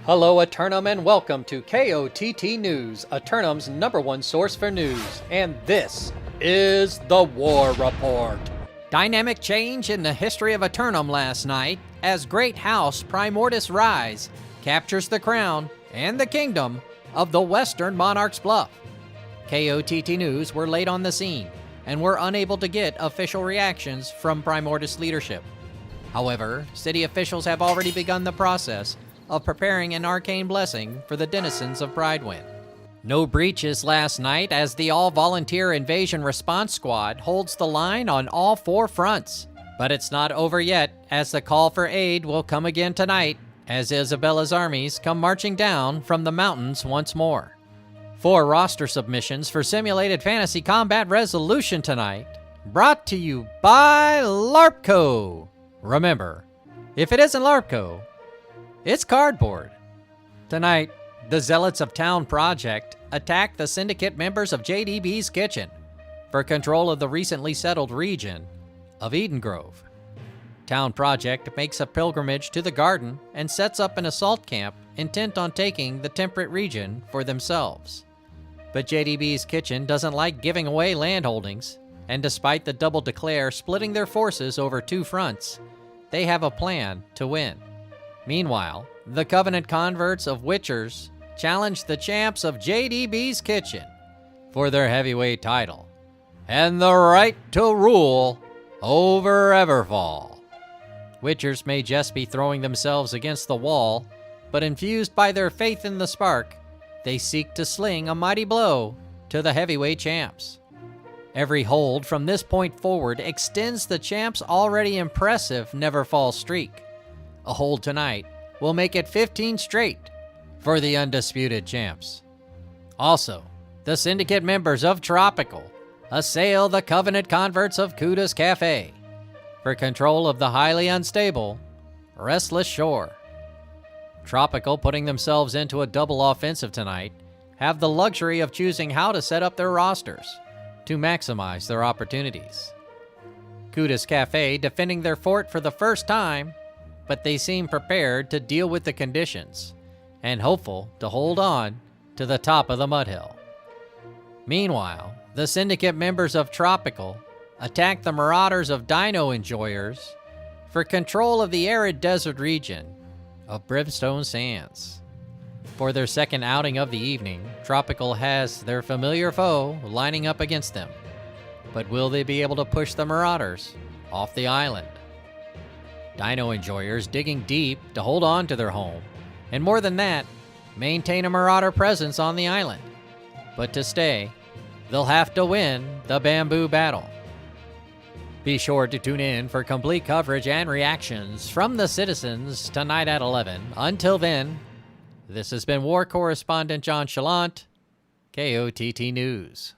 Hello Eternum and welcome to KOTT News, Eternum's #1 source for news, and this is the War Report. Dynamic change in the history of Eternum last night as Great House Primordus Rise captures the crown and the kingdom of the Western Monarch's Bluff. KOTT News were late on the scene and were unable to get official reactions from Primordus leadership. However, city officials have already begun the process of preparing an arcane blessing for the denizens of Pridewind. No breaches last night as the all-volunteer invasion response squad holds the line on all 4 fronts. But it's not over yet, as the call for aid will come again tonight as Isabella's armies come marching down from the mountains once more. 4 roster submissions for Simulated Fantasy Combat Resolution tonight, brought to you by LARPco. Remember, if it isn't LARPco, it's cardboard. Tonight, the Zealots of Town Project attack the syndicate members of JDB's Kitchen for control of the recently settled region of Eden Grove. Town Project makes a pilgrimage to the garden and sets up an assault camp intent on taking the temperate region for themselves. But JDB's Kitchen doesn't like giving away landholdings, and despite the Double Declare splitting their forces over 2 fronts, they have a plan to win. Meanwhile, the Covenant converts of Witchers challenge the champs of JDB's Kitchen for their heavyweight title and the right to rule over Everfall. Witchers may just be throwing themselves against the wall, but infused by their faith in the spark, they seek to sling a mighty blow to the heavyweight champs. Every hold from this point forward extends the champs' already impressive never-fall streak. A hold tonight will make it 15 straight for the undisputed champs. Also, the syndicate members of Tropical assail the Covenant converts of Kuda's Cafe for control of the highly unstable Restless Shore. Tropical, putting themselves into a double offensive tonight, have the luxury of choosing how to set up their rosters to maximize their opportunities. Kuda's Cafe defending their fort for the first time, but they seem prepared to deal with the conditions and hopeful to hold on to the top of the mudhill. Meanwhile, the syndicate members of Tropical attack the marauders of Dino Enjoyers for control of the arid desert region of Brimstone Sands. For their second outing of the evening, Tropical has their familiar foe lining up against them. But will they be able to push the marauders off the island? Dino Enjoyers digging deep to hold on to their home, and more than that, maintain a marauder presence on the island. But to stay, they'll have to win the bamboo battle. Be sure to tune in for complete coverage and reactions from the citizens tonight at 11. Until then, this has been War Correspondent JChalant, KOTT News.